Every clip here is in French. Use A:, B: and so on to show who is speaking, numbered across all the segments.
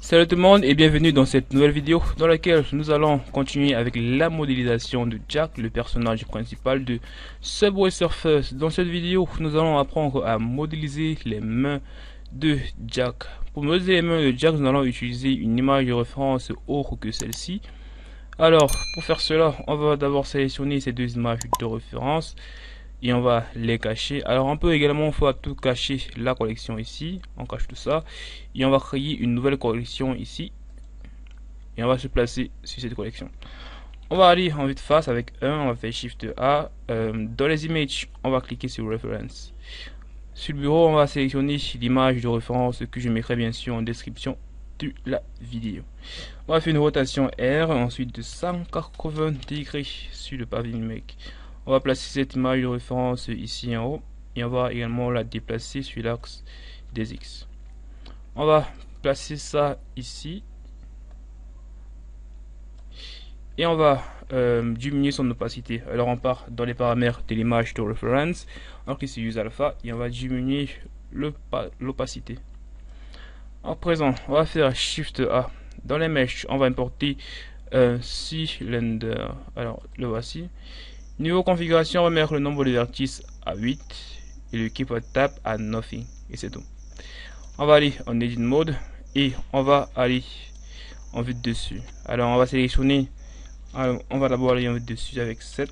A: Salut tout le monde et bienvenue dans cette nouvelle vidéo dans laquelle nous allons continuer avec la modélisation de Jack, le personnage principal de Subway Surfers. Dans cette vidéo, nous allons apprendre à modéliser les mains de Jack. Pour modéliser les mains de Jack, nous allons utiliser une image de référence autre que celle-ci. Alors, pour faire cela, on va d'abord sélectionner ces deux images de référence et on va les cacher. Alors on peut également faire tout cacher la collection ici, on cache tout ça et on va créer une nouvelle collection ici et on va se placer sur cette collection. On va aller en vue de face avec 1, on va faire Shift A. Dans les images, on va cliquer sur Reference. Sur le bureau, on va sélectionner l'image de référence que je mettrai bien sûr en description de la vidéo. On va faire une rotation R, ensuite de 180 degrés sur le pavé numérique. On va placer cette image de référence ici en haut et on va également la déplacer sur l'axe des X. On va placer ça ici et on va diminuer son opacité. Alors on part dans les paramètres de l'image de référence, on clique sur Use Alpha et on va diminuer l'opacité. En présent, on va faire Shift A. Dans les mèches, on va importer un cylinder. Alors le voici. Niveau configuration, on va mettre le nombre de vertices à 8 et le keyboard tap à nothing et c'est tout. On va aller en edit mode et on va aller en vue de dessus. Alors on va sélectionner, on va d'abord aller en vue de dessus avec 7.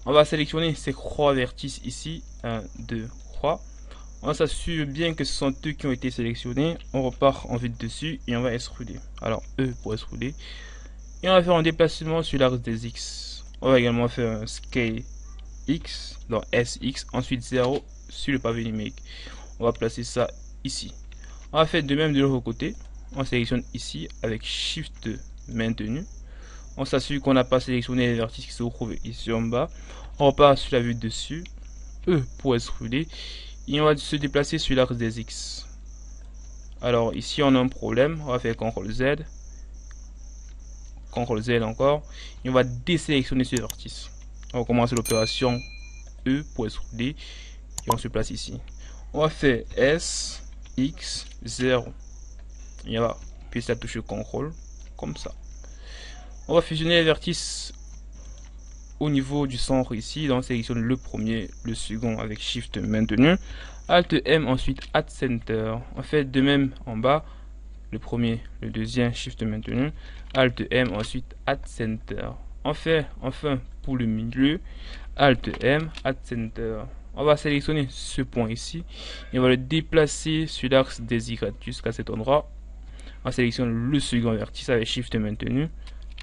A: On va sélectionner ces 3 vertices ici, 1, 2, 3. On s'assure bien que ce sont eux qui ont été sélectionnés. On repart en vue de dessus et on va extruder. Alors E pour extruder. Et on va faire un déplacement sur l'axe des X. On va également faire un scale X dans SX, ensuite 0 sur le pavé numérique. On va placer ça ici. On va faire de même de l'autre côté. On sélectionne ici avec Shift maintenu. On s'assure qu'on n'a pas sélectionné les vertices qui se retrouvent ici en bas. On repart sur la vue de dessus. E pour extruder. Et on va se déplacer sur l'axe des X. Alors ici on a un problème. On va faire CTRL Z. CTRL Z encore, et on va désélectionner ce vertice. On va commencer l'opération E pour extruder et on se place ici. On va faire S, X, 0 et on va appuyer sur la touche CTRL comme ça. On va fusionner les vertices au niveau du centre ici, donc on sélectionne le premier, le second avec Shift maintenu, Alt M ensuite Add Center. On fait de même en bas. Le premier, le deuxième, Shift maintenu, Alt M, ensuite Add Center. On fait enfin pour le milieu, Alt M, Add Center. On va sélectionner ce point ici et on va le déplacer sur l'axe des Y jusqu'à cet endroit. On sélectionne le second vertice avec Shift maintenu,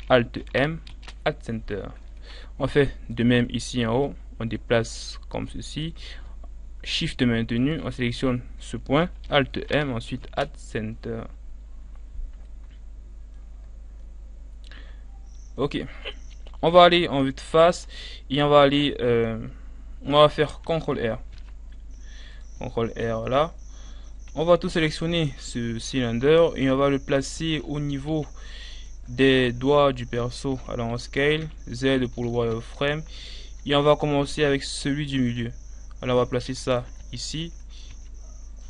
A: Alt M, Add Center. On fait de même ici en haut, on déplace comme ceci. Shift maintenu, on sélectionne ce point, Alt M, ensuite Add Center. Ok, on va aller en vue de face et on va aller, on va faire CTRL R. CTRL R là. On va tout sélectionner ce cylindre et on va le placer au niveau des doigts du perso. Alors on scale, Z pour le wireframe et on va commencer avec celui du milieu. Alors on va placer ça ici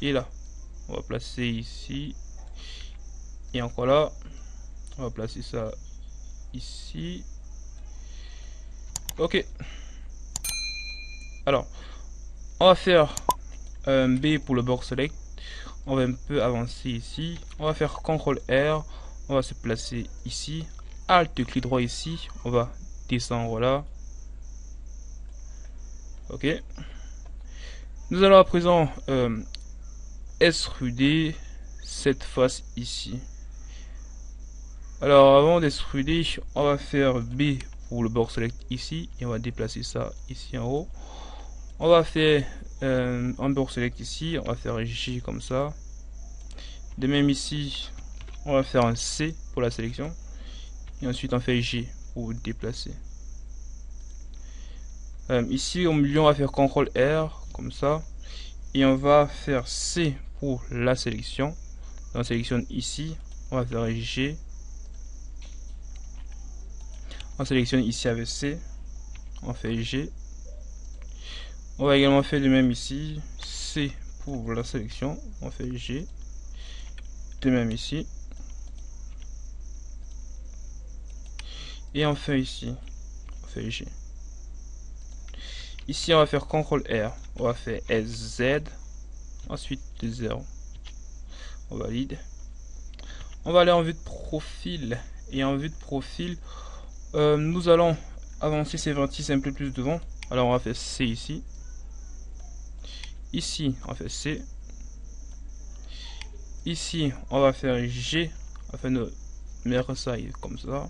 A: et là. On va placer ici et encore là. On va placer ça ici. Ok. Alors, on va faire un B pour le box select. On va un peu avancer ici. On va faire CTRL R. On va se placer ici. Alt clic droit ici. On va descendre là. Ok. Nous allons à présent extruder cette face ici. Alors avant d'extruder, on va faire B pour le box select ici et on va déplacer ça ici en haut. On va faire un box select ici, on va faire G comme ça. De même ici, on va faire un C pour la sélection et ensuite on fait G pour déplacer. Ici au milieu, on va faire CTRL R comme ça et on va faire C pour la sélection. On sélectionne ici, on va faire G. On sélectionne ici avec C, on fait G. On va également faire le même ici, C pour la sélection, on fait G. De même ici. Et enfin ici, on fait G. Ici, on va faire CTRL R. On va faire SZ. Ensuite, 0. On valide. On va aller en vue de profil. Et en vue de profil, nous allons avancer ces vertices un peu plus devant. Alors, on va faire C ici. Ici, on fait C. Ici, on va faire G afin de mettre ça comme ça.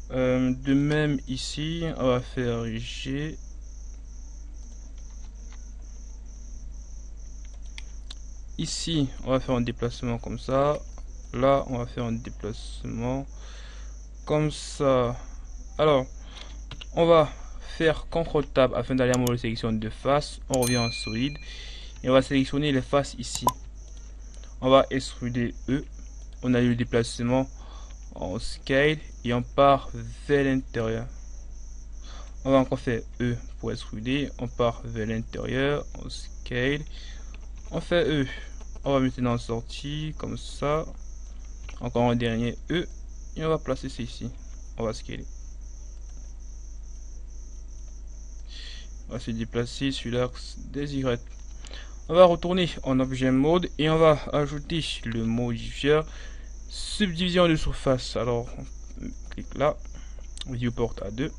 A: De même ici, on va faire G. Ici, on va faire un déplacement comme ça. Là, on va faire un déplacement comme ça. Alors, on va faire CTRL Tab afin d'aller en mode sélection de face. On revient en solide et on va sélectionner les faces ici. On va extruder E. On a eu le déplacement en scale et on part vers l'intérieur. On va encore faire E pour extruder. On part vers l'intérieur. On scale. On fait E. On va maintenant sortir comme ça. Encore un dernier E. Et on va placer ça ici. On va scaler. On va se déplacer sur l'axe des Y. On va retourner en objet mode et on va ajouter le modifier subdivision de surface. Alors, on clique là. Viewport A2.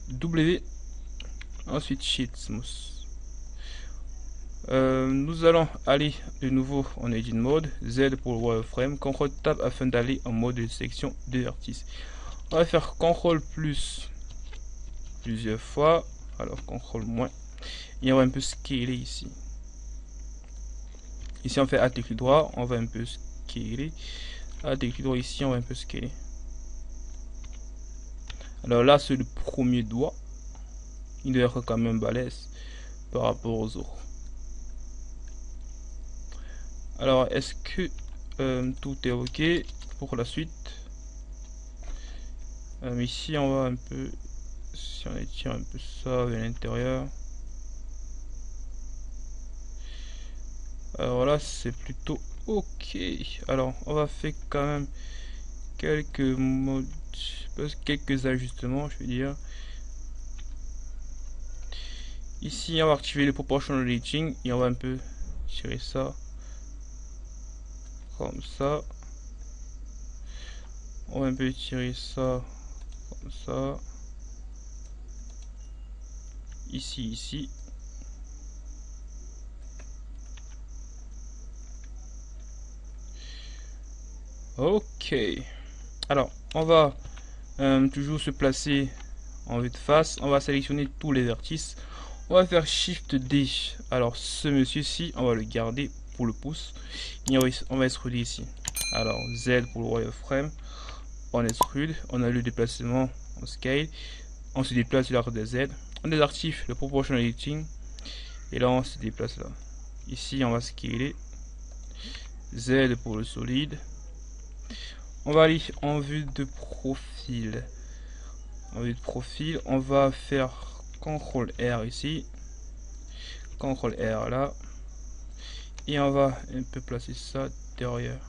A: W. Ensuite, Sheet Smooth. Nous allons aller de nouveau en Edit Mode, Z pour le wireframe, CTRL Tab afin d'aller en mode de sélection de vertices. On va faire CTRL plus plusieurs fois, alors CTRL moins, et on va un peu scaler ici. Ici on fait Alt clic droit, on va un peu scaler, Alt clic droit ici, on va un peu scaler. Alors là c'est le premier doigt, il doit être quand même balèze par rapport aux autres. Alors, est-ce que tout est ok pour la suite? Ici, on va un peu, si on étire un peu ça vers l'intérieur. Alors là, c'est plutôt ok. Alors, on va faire quand même quelques ajustements, je veux dire. Ici, on va activer le proportional lighting et on va un peu tirer ça. Comme ça, on va un peu tirer ça comme ça, ici, ok. Alors on va toujours se placer en vue de face, on va sélectionner tous les vertices, on va faire Shift D. Alors ce monsieur-ci, on va le garder pour le pouce et on va extruder ici. Alors Z pour le wireframe, on extrude, on a le déplacement en scale, on se déplace sur l'arc de Z, on désactive le proportional lighting et là on se déplace là. Ici on va scaler, Z pour le solide. On va aller en vue de profil. En vue de profil, on va faire CTRL R ici, CTRL R là, et on va un peu placer ça derrière.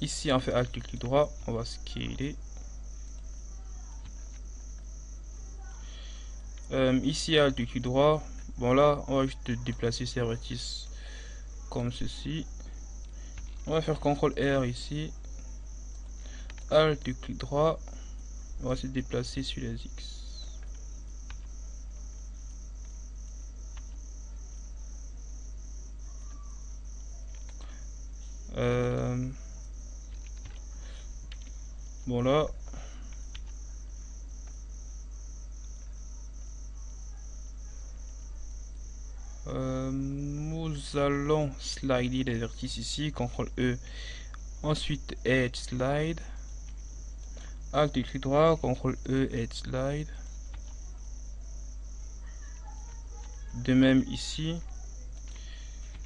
A: Ici on fait Alt clic droit, on va scaler. Ici Alt clic droit, bon là on va juste déplacer ces vertices comme ceci. On va faire CTRL R ici, Alt clic droit, on va se déplacer sur les X. Bon là nous allons slider les vertices ici, CTRL E, ensuite Edge Slide, Alt clic droit, CTRL E, Edge Slide. De même ici,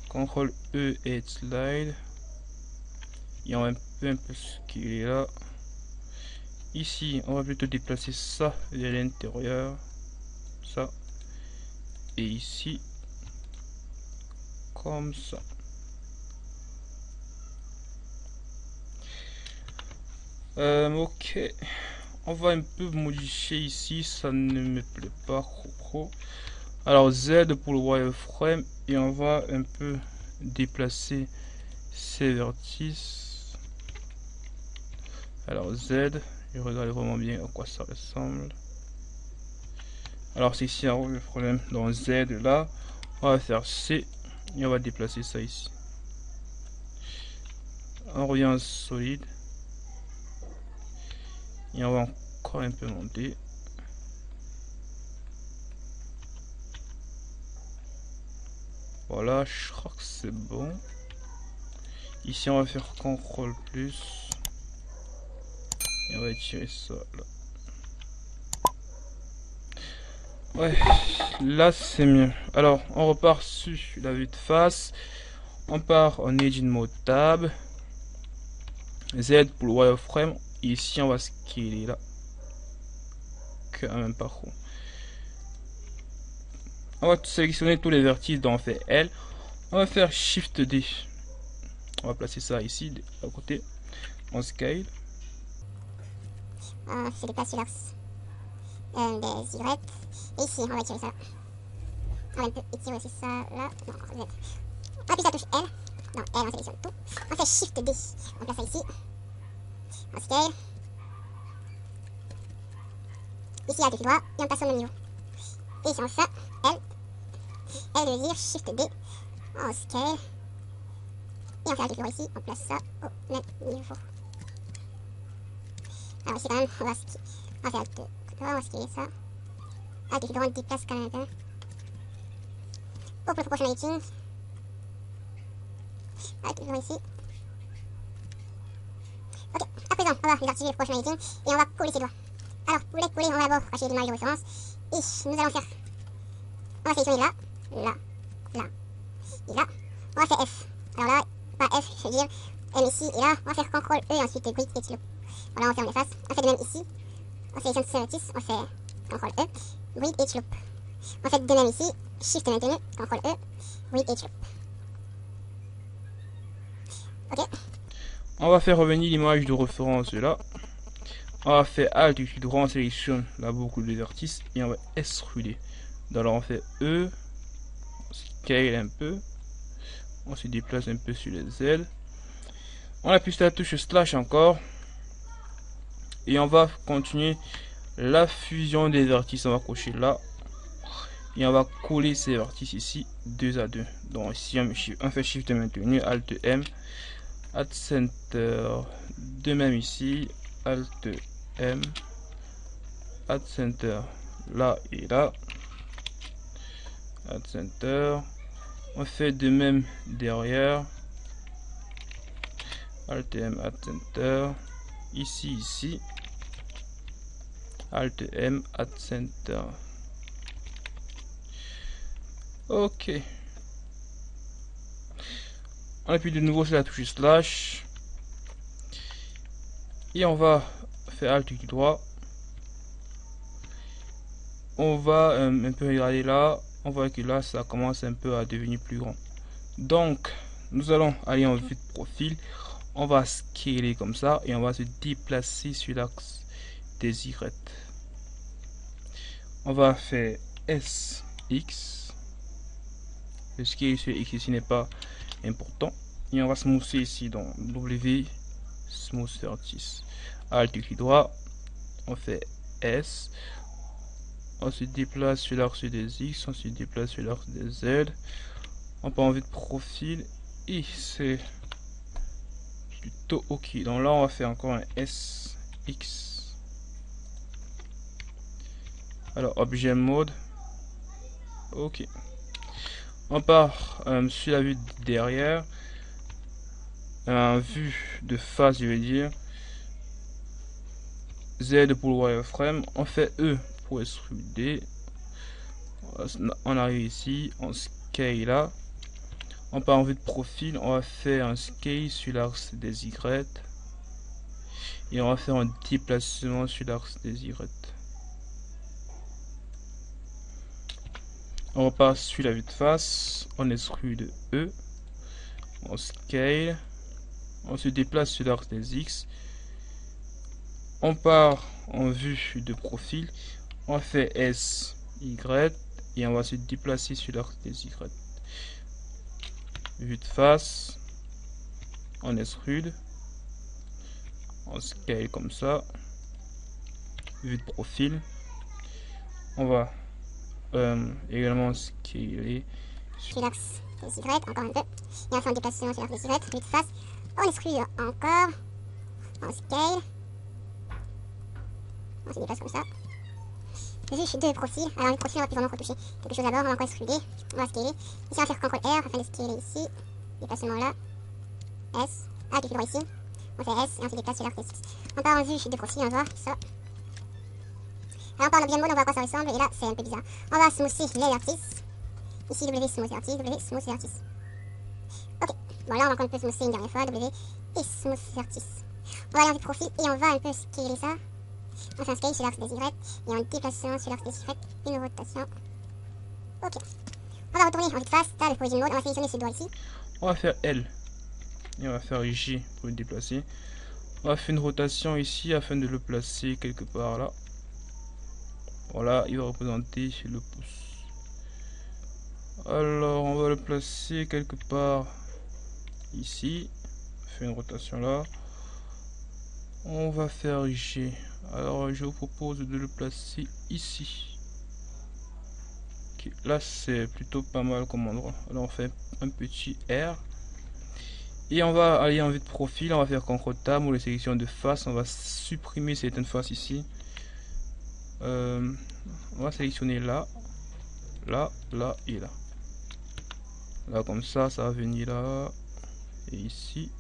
A: CTRL E, Edge Slide, et on va un peu scaler là. Ici on va plutôt déplacer ça vers l'intérieur, ça, et ici comme ça. Ok, on va un peu modifier ici, ça ne me plaît pas trop. Alors Z pour le wireframe et on va un peu déplacer ces vertices. Alors Z, je regarde vraiment bien à quoi ça ressemble. Alors c'est ici le problème dans Z là, on va faire C et on va déplacer ça ici. On revient en solide et on va encore un peu monter. Voilà, je crois que c'est bon. Ici on va faire CTRL plus et on va étirer ça là. Ouais, là c'est mieux. Alors on repart sur la vue de face. On part en Edit Mode Tab. Z pour le wireframe. Ici on va scaler là. Quand même pas trop. On va sélectionner tous les vertices dont on fait L. On va faire Shift D. On va placer ça ici à côté. On scale.
B: Je déplace sur l'axe des Y. Et ici, on va étirer ça là. On va un peu étirer aussi ça là. Non, Z. On appuie sur la touche L. Non, L, on sélectionne tout. On fait Shift D. On place ça ici. On scale. Ici, à clic droit. Et on passe au même niveau. Et ici, on fait L. L veut dire Shift D. On scale. Et on fait un clic droit ici. On place ça au même niveau. Alors ici, quand même, on va faire Alt droit. On va scaler ça. Ah, clic droit, on déplace quand même un peu. Pour le proportionality. Ah, clic droit ici. Ok, à présent, on va désactiver le proportionality et on va coller ses doigts. Alors, pour les coller, on va d'abord racheter l'image de référence. Et nous allons faire. On va sélectionner là, là, là, et là. On va faire F. Alors là, pas F, je veux dire M ici, et là, on va faire CTRL E et ensuite Grid et Slope. Voilà, on ferme l'espace. On fait de même ici. On sélectionne ce vertice, on fait CTRL E, Grid et Slope. On fait de même ici, Shift maintenu, CTRL E, Grid et Slope. Ok.
A: On va faire revenir l'image de référence là. On va faire Alt, clic droit, on sélectionne la boucle de vertices et on va extruder. Alors on fait E, on scale un peu, on se déplace un peu sur les Z. On appuie sur la touche slash encore et on va continuer la fusion des vertices. On va cocher là et on va coller ces vertices ici 2 à 2. Donc ici on fait Shift maintenu, Alt M, Add Center, de même ici, Alt M, Add Center là et là, Add Center. On fait de même derrière, Alt M, Add Center, ici, Alt M, Add Center. Ok. On appuie de nouveau sur la touche slash et on va faire Alt clic droit. On va un peu regarder là. On voit que là ça commence un peu à devenir plus grand. Donc nous allons aller en vue de profil. On va scaler comme ça et on va se déplacer sur l'axe des Y. On va faire SX. Le scale sur X ici n'est pas important. Et on va smoother ici dans W, smooth vertice. Alt clic droit, on fait S. On se déplace sur l'axe des X, on se déplace sur l'axe des Z. On part en vue de profil et c'est plutôt ok. Donc là on va faire encore un SX. Alors objet mode. Ok. On part sur la vue derrière. Vue de face, je veux dire. Z pour le wireframe. On fait E pour extruder. On arrive ici. On scale là. On part en vue de profil. On va faire un scale sur l'axe des Y. Et on va faire un déplacement sur l'axe des Y. On repart sur la vue de face, on extrude E, on scale, on se déplace sur l'axe des X, on part en vue de profil, on fait S, Y, et on va se déplacer sur l'axe des Y. Vue de face, on extrude, on scale comme ça, vue de profil, on va également scaler
B: sur l'axe des Y, encore un peu, et enfin on déplace sur l'axe des Y, vue de face, on extrude encore, on scale, on se déplace comme ça, vue de profil, alors le profil on va plus vraiment retoucher quelque chose d'abord, on va encore extruder, on va scaler, ici on va faire CTRL R afin de scaler ici, déplacement là, S, cliquez droit ici, on fait S et on se déplace sur l'axe des X. On part en vue de profil, on va voir ça. Alors on part en objet mode, on voit à quoi ça ressemble, et là c'est un peu bizarre. On va smoother les vertices. Ici W smooth vertice, W smooth vertice. Ok, bon là on va encore un peu smoother une dernière fois, W et smooth vertice. On va aller en vue de profil et on va un peu scaler ça. On fait un scale sur l'axe des Y et en déplaçant sur l'axe des Y, une rotation. Ok. On va retourner en vue de face, t'as le origin mode, on va sélectionner ce doigt ici.
A: On va faire L et on va faire J pour le déplacer. On va faire une rotation ici afin de le placer quelque part là. Voilà, il va représenter le pouce. Alors on va le placer quelque part ici. On fait une rotation là. On va faire G. Alors je vous propose de le placer ici. Okay, là c'est plutôt pas mal comme endroit. Alors on fait un petit R. Et on va aller en vue de profil. On va faire CTRL Tab ou les sélections de face. On va supprimer certaines faces ici. On va sélectionner là, là, là et là. Là comme ça va venir là. Et ici.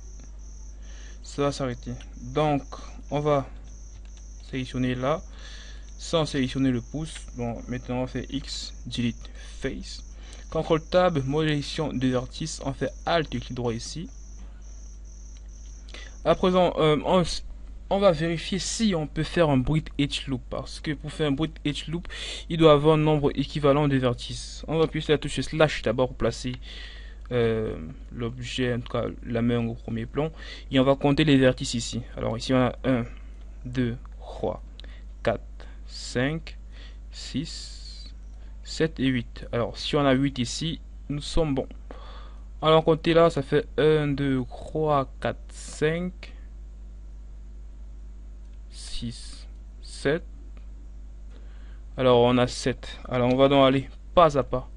A: Ça va s'arrêter. Donc on va sélectionner là sans sélectionner le pouce. Bon, maintenant on fait X, delete face, CTRL Tab, modélisation de vertice, on fait Alt et clic droit ici. À présent on va vérifier si on peut faire un Bridge Edge Loop, parce que pour faire un Bridge Edge Loop il doit avoir un nombre équivalent de vertices. On va appuyer sur la touche slash d'abord pour placer l'objet, en tout cas la main au premier plan, et on va compter les vertices ici. Alors ici on a 1, 2, 3, 4, 5, 6, 7 et 8. Alors si on a 8 ici, nous sommes bons. Alors compter là, ça fait 1, 2, 3, 4, 5, 6, 7. Alors on a 7. Alors on va donc aller pas à pas.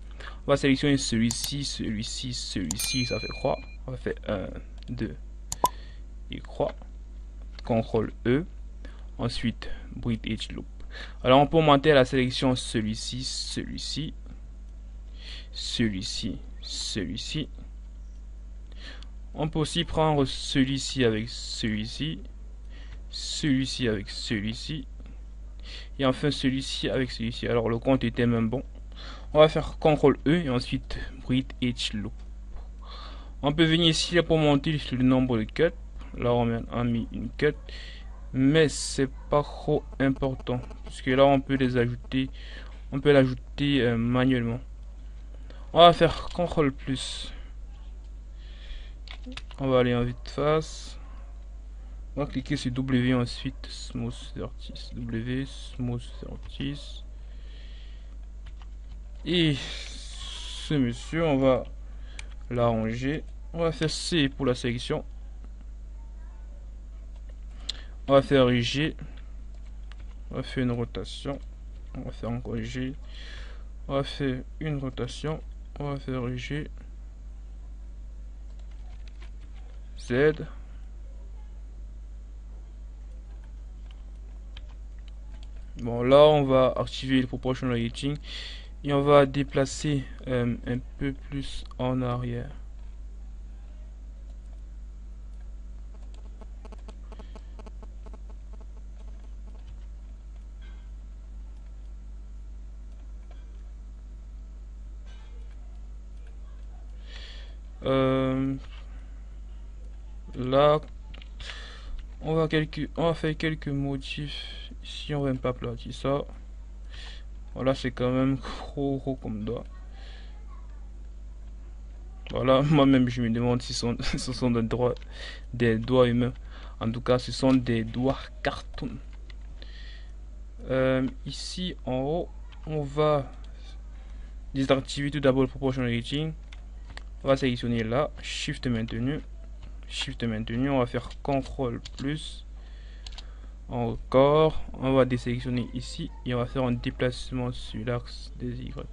A: On va sélectionner celui-ci, celui-ci, celui-ci, ça fait croix. On va faire 1, 2 et croix. CTRL E. Ensuite, Bridge Edge Loop. Alors on peut monter à la sélection celui-ci, celui-ci, celui-ci, celui-ci. On peut aussi prendre celui-ci avec celui-ci, celui-ci avec celui-ci, et enfin celui-ci avec celui-ci. Alors le compte était même bon. On va faire CTRL E et ensuite Bridge Edge Loop. On peut venir ici pour monter le nombre de cuts. Là on a mis une cut, mais c'est pas trop important parce que là on peut les ajouter, on peut l'ajouter manuellement. On va faire CTRL plus. On va aller en vue de face. On va cliquer sur W, ensuite Smooth Vertice, W, Smooth Vertice. Et ce monsieur, on va l'arranger. On va faire C pour la sélection. On va faire G. On va faire une rotation. On va faire encore G. On va faire une rotation. On va faire G. Z. Bon, là on va activer le proportional lighting et on va déplacer un peu plus en arrière. Là on va faire quelques motifs ici. On va pas aplatir ça. Voilà, c'est quand même gros comme doigt. Voilà, moi-même je me demande si ce sont des doigts humains. En tout cas, ce sont des doigts cartoon. Ici en haut, on va désactiver tout d'abord le proportional editing. On va sélectionner là, Shift maintenu. Shift maintenu, on va faire CTRL plus. Encore, on va désélectionner ici et on va faire un déplacement sur l'axe des Y.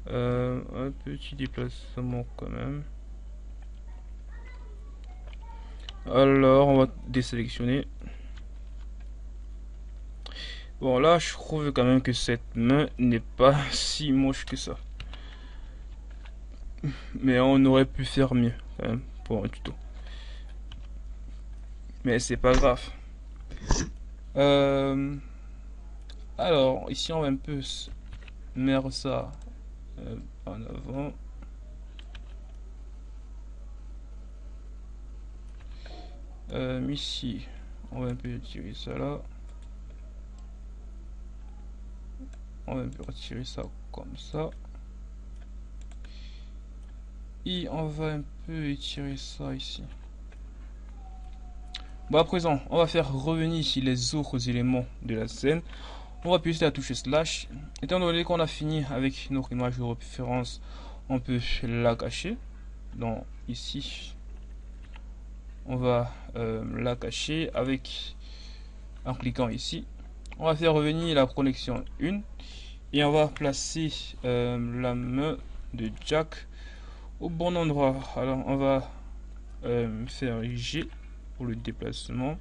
A: Un petit déplacement quand même. Alors, on va désélectionner. Bon, là, je trouve quand même que cette main n'est pas si moche que ça. Mais on aurait pu faire mieux quand même pour un tuto. Mais c'est pas grave. Alors, ici, on va un peu mettre ça en avant. Ici, on va un peu tirer ça là. On va un peu retirer ça comme ça. Et on va un peu étirer ça ici. Bon, à présent, on va faire revenir ici les autres éléments de la scène. On va appuyer sur la touche slash. Étant donné qu'on a fini avec notre image de référence, on peut la cacher. Donc ici, on va la cacher avec en cliquant ici. On va faire revenir la connexion 1 et on va placer la main de Jack au bon endroit. Alors on va faire G pour le déplacement.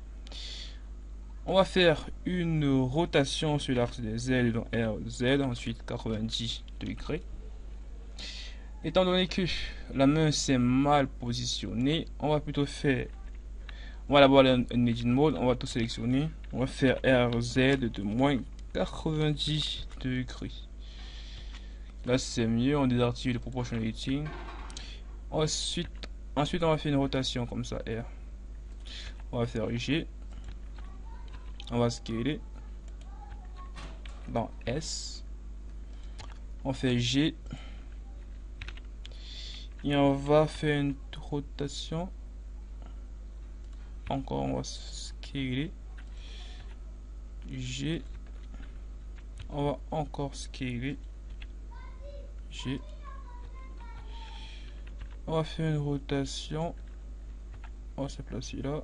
A: On va faire une rotation sur l'axe des Z dans RZ, ensuite 90 degrés. Étant donné que la main s'est mal positionnée, on va plutôt faire, on va d'abord aller en Edit Mode, on va tout sélectionner, on va faire RZ de moins 90 degrés. Là c'est mieux, on désactive le proportional editing. Ensuite on va faire une rotation comme ça, R. On va faire G. On va scaler dans S. On fait G. Et on va faire une rotation. Encore, on va scaler. G. On va encore scaler. G. On va faire une rotation. On va se placer là.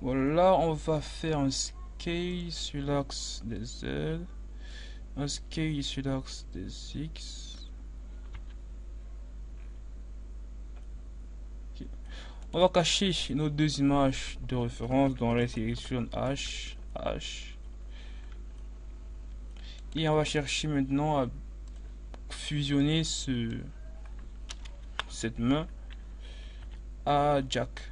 A: Voilà, on va faire un scale sur l'axe des Z, un scale sur l'axe des X. Okay. On va cacher nos deux images de référence dans la sélection H. Et on va chercher maintenant à fusionner cette main à Jack.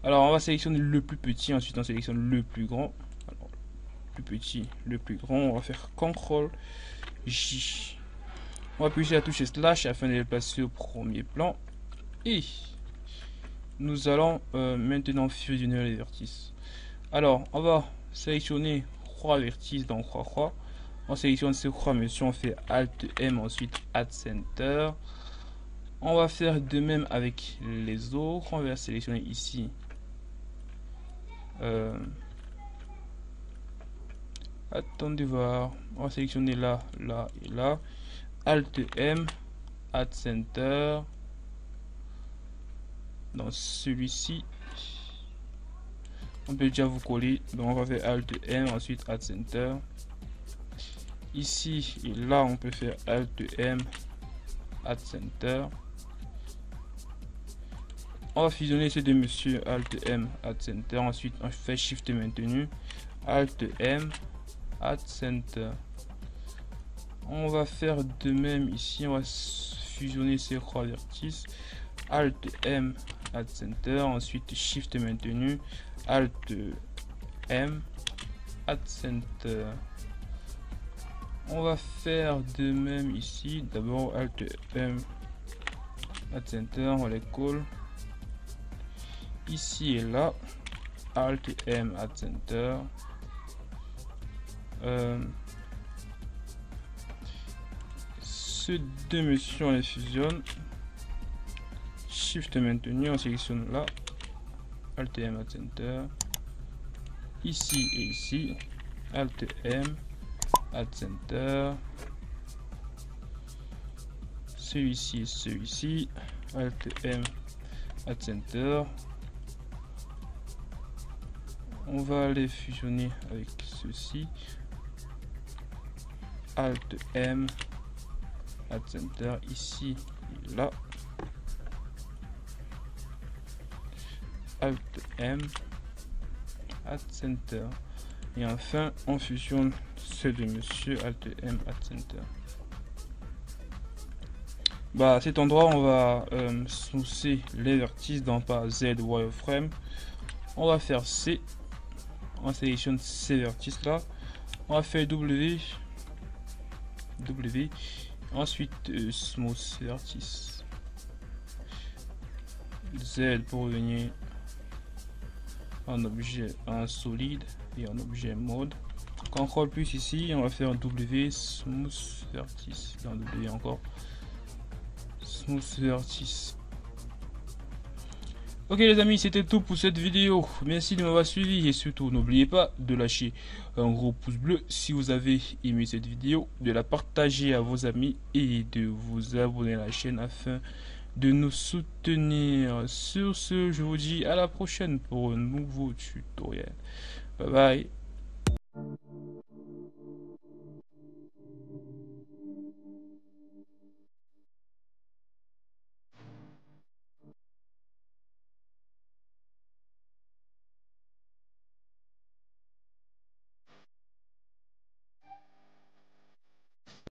A: Alors on va sélectionner le plus petit, ensuite on sélectionne le plus grand. Alors, le plus petit, le plus grand, on va faire CTRL J. On va appuyer sur la touche slash afin de le placer au premier plan. Et nous allons maintenant fusionner les vertices. Alors on va sélectionner 3 vertices dans croix. On sélectionne ces 3 mentions, on fait Alt M, ensuite Add Center. On va faire de même avec les autres. On va sélectionner ici attendez voir. On va sélectionner là, là et là. Alt M, Add Center. Dans celui-ci, on peut déjà vous coller. Donc on va faire Alt M, ensuite Add Center. Ici et là, on peut faire Alt M, Add Center. On va fusionner ces deux messieurs, Alt M, Add Center. Ensuite, on fait Shift maintenu, Alt M, Add Center. On va faire de même ici. On va fusionner ces 3 vertices, Alt M, Add Center. Ensuite, Shift maintenu, Alt M, Add Center. On va faire de même ici. D'abord, Alt M, Add Center. On les colle. ici et là, Alt M Add Center. Ces deux mentions on les fusionne, Shift maintenu, on sélectionne là, Alt M Add Center, ici et ici, Alt M Add Center, celui-ci et celui-ci, Alt M Add Center. On va les fusionner avec ceci, Alt M Add Center, ici et là, Alt M Add Center, et enfin on fusionne ceux de monsieur, Alt M Add Center. Bah, à cet endroit on va smousser les vertices dans pas Z wireframe. On va faire C, on sélectionne ces vertices là, on va faire W, ensuite smooth vertice, Z pour revenir en objet, en solide et en objet mode. Ctrl plus ici, on va faire W, smooth vertice, dans W encore, smooth vertice. Ok les amis, c'était tout pour cette vidéo. Merci de m'avoir suivi et surtout n'oubliez pas de lâcher un gros pouce bleu si vous avez aimé cette vidéo, de la partager à vos amis et de vous abonner à la chaîne afin de nous soutenir. Sur ce, je vous dis à la prochaine pour un nouveau tutoriel. Bye bye.